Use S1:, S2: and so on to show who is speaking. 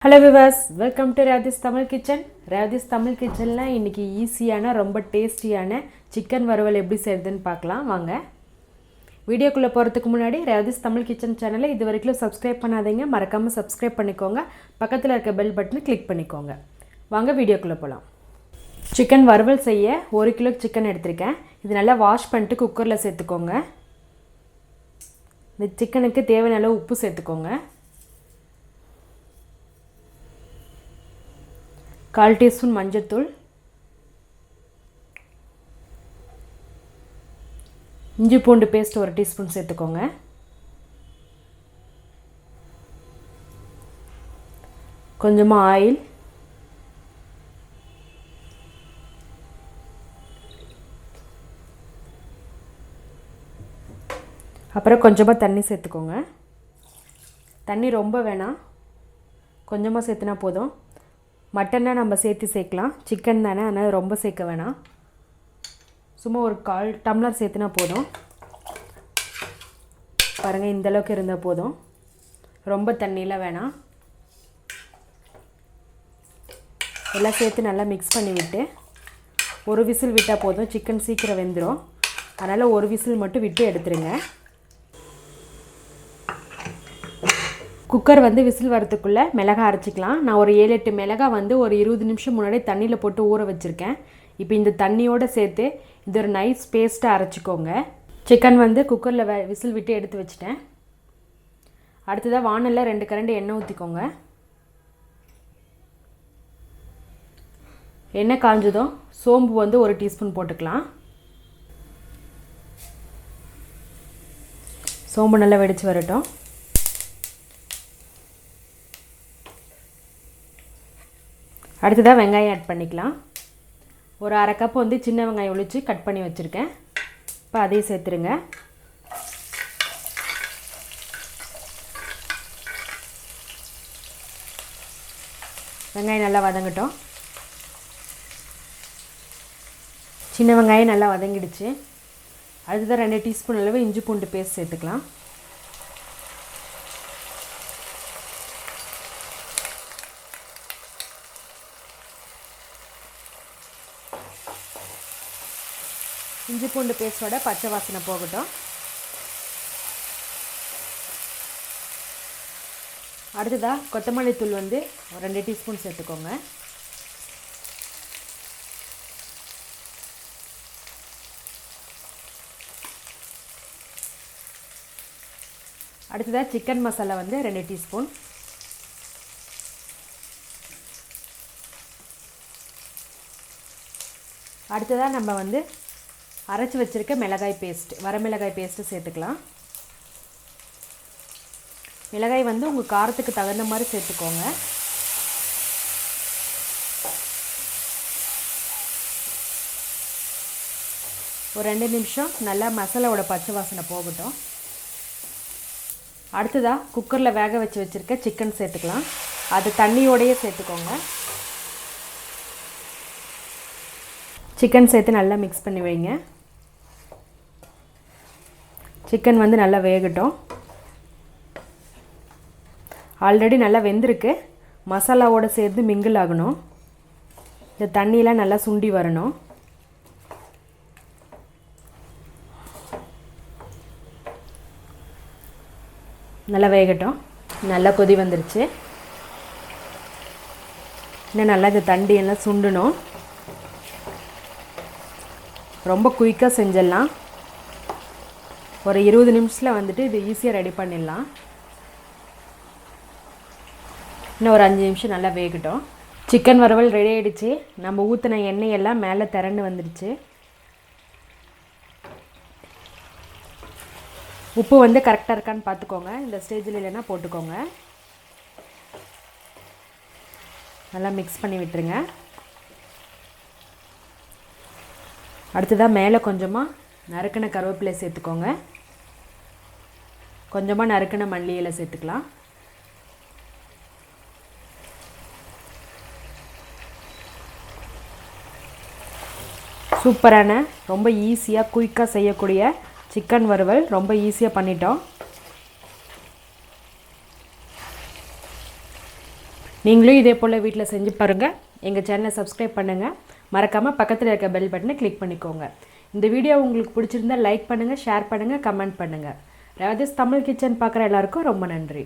S1: Hello viewers, welcome to Radhis Tamil Kitchen. Radhis Tamil Kitchen la இன்னைக்கு ஈஸியான ரொம்ப டேஸ்டியான chicken வறுவல் எப்படி செய்யறதுன்னு பார்க்கலாம் வாங்க. வீடியோக்குள்ள போறதுக்கு முன்னாடி Radhis Tamil Kitchen சேனலை இதுவரைக்கும் சப்ஸ்கிரைப் பண்ணாதீங்க, மறக்காம சப்ஸ்கிரைப் பண்ணிக்கோங்க. பக்கத்துல இருக்க பெல் பட்டனை கிளிக் பண்ணிக்கோங்க. வாங்க வீடியோக்குள்ள போலாம். chicken வறுவல் செய்ய 1 கிலோ chicken எடுத்துர்க்கேன். இது நல்லா வாஷ் பண்ணிட்டு குக்கர்ல சேர்த்துக்கோங்க. இந்த chickenக்கு தேவையான அளவு உப்பு சேர்த்துக்கோங்க. 1/4 டீஸ்பூன் மஞ்சள்தூள், இஞ்சி பூண்டு பேஸ்ட் 1 டீஸ்பூன் சேர்த்துக்கோங்க. கொஞ்சமா ஆயில், அப்புறம் கொஞ்சமா தண்ணி சேர்த்துக்கோங்க. தண்ணி ரொம்ப வேணாம், கொஞ்சமா சேர்த்துனா போதும். மட்டன்னா நம்ம சேர்க்கலாம், சிக்கன் தானே, அதனால் ரொம்ப சேர்க்க வேணாம். சும்மா ஒரு 1/4 டம்ளர் சேர்த்துனா போதும். பாருங்கள், இந்த அளவுக்கு இருந்தால் போதும், ரொம்ப தண்ணியில் வேணாம். எல்லாம் சேர்த்து நல்லா மிக்ஸ் பண்ணி விட்டு ஒரு விசில் விட்டால் போதும். சிக்கன் சீக்கிரம் வெந்துடும், அதனால் ஒரு விசில் மட்டும் விட்டு எடுத்துருங்க. குக்கர் விசில் வரதுக்குள்ளே மிளகாய் அரைச்சிக்கலாம். நான் ஒரு 7-8 மிளகாய் ஒரு 20 நிமிஷம் முன்னாடி தண்ணியில் போட்டு ஊற வச்சுருக்கேன். இப்போ இந்த தண்ணியோடு சேர்த்து இது ஒரு நைஸ் பேஸ்ட்டாக அரைச்சிக்கோங்க. சிக்கன் குக்கரில் விசில் விட்டு எடுத்து வச்சுட்டேன். அடுத்ததாக வானலில் 2 கரண்டி எண்ணெய் ஊற்றிக்கோங்க. எண்ணெய் காஞ்சதும் சோம்பு 1 டீஸ்பூன் போட்டுக்கலாம். சோம்பு நல்லா வெடித்து வரட்டும். அடுத்ததாக வெங்காயம் ஆட் பண்ணிக்கலாம். ஒரு 1/2 கப் சின்ன வெங்காயம் ஒழிச்சு கட் பண்ணி வச்சுருக்கேன். இப்போ அதையும் சேர்த்துருங்க. வெங்காயம் நல்லா வதங்கட்டும். சின்ன வெங்காயம் நல்லா வதங்கிடுச்சு. அடுத்ததாக 2 டீஸ்பூன் அளவு இஞ்சி பூண்டு பேஸ்ட் சேர்த்துக்கலாம். இஞ்சி பூண்டு பேஸ்ட்டோட பச்சை வாசனை போகட்டும். அடுத்ததாக கொத்தமல்லி தூள் 2 டீஸ்பூன் சேர்த்துக்கோங்க. அடுத்ததாக சிக்கன் மசாலா 2 டீஸ்பூன். அடுத்ததாக நம்ம அரைச்சி வச்சுருக்க மிளகாய் பேஸ்ட், வரமிளகாய் பேஸ்ட்டு சேர்த்துக்கலாம். மிளகாய் உங்கள் காரத்துக்கு தகுந்த மாதிரி சேர்த்துக்கோங்க. ஒரு 2 நிமிஷம் நல்லா மசாலாவோட பச்சை வாசனை போகட்டும். அடுத்ததாக குக்கரில் வேக வச்சு வச்சுருக்க சிக்கன் சேர்த்துக்கலாம். அது தண்ணியோடையே சேர்த்துக்கோங்க. சிக்கன் சேர்த்து நல்லா மிக்ஸ் பண்ணி வைங்க. சிக்கன் நல்லா வேகட்டும். ஆல்ரெடி நல்லா வெந்திருக்கு, மசாலாவோடு சேர்த்து மிங்கிள் ஆகணும். இந்த தண்ணியெலாம் நல்லா சுண்டி வரணும். நல்லா வேகட்டும். நல்லா கொதி வந்துருச்சு. இன்னும் நல்லா இந்த தண்ணியெல்லாம் சுண்டணும். ரொம்ப குயிக்காக செஞ்சிடலாம். ஒரு 20 நிமிஷத்தில் இது ஈஸியாக ரெடி பண்ணிடலாம். இன்னும் ஒரு 5 நிமிஷம் நல்லா வேகட்டும். சிக்கன் வறுவல் ரெடி ஆகிடுச்சு. நம்ம ஊற்றின எண்ணெயெல்லாம் மேலே திரண்டு வந்துடுச்சு. உப்பு கரெக்டாக இருக்கான்னு பார்த்துக்கோங்க. இந்த ஸ்டேஜில் இல்லைன்னா போட்டுக்கோங்க. நல்லா மிக்ஸ் பண்ணி விட்டுருங்க. அடுத்ததாக மேலே கொஞ்சமாக நறுக்கின கருவேப்பிலை சேர்த்துக்கோங்க. கொஞ்சமாக நறுக்கின மல்லி இலை சேர்த்துக்கலாம். சூப்பரான ரொம்ப ஈஸியாக குயிக்காக செய்யக்கூடிய சிக்கன் வறுவல் ரொம்ப ஈஸியாக பண்ணிட்டோம். நீங்களும் இதே போல் வீட்டில் செஞ்சு பாருங்கள். எங்கள் சேனலை சப்ஸ்கிரைப் பண்ணுங்கள். மறக்காமல் பக்கத்தில் இருக்க பெல் பட்டனை கிளிக் பண்ணிக்கோங்க. இந்த வீடியோ உங்களுக்கு பிடிச்சிருந்தா லைக் பண்ணுங்கள், ஷேர் பண்ணுங்கள், கமெண்ட் பண்ணுங்கள். ரேவதிஸ் தமிழ் கிச்சன் பார்க்குற எல்லாருக்கும் ரொம்ப நன்றி.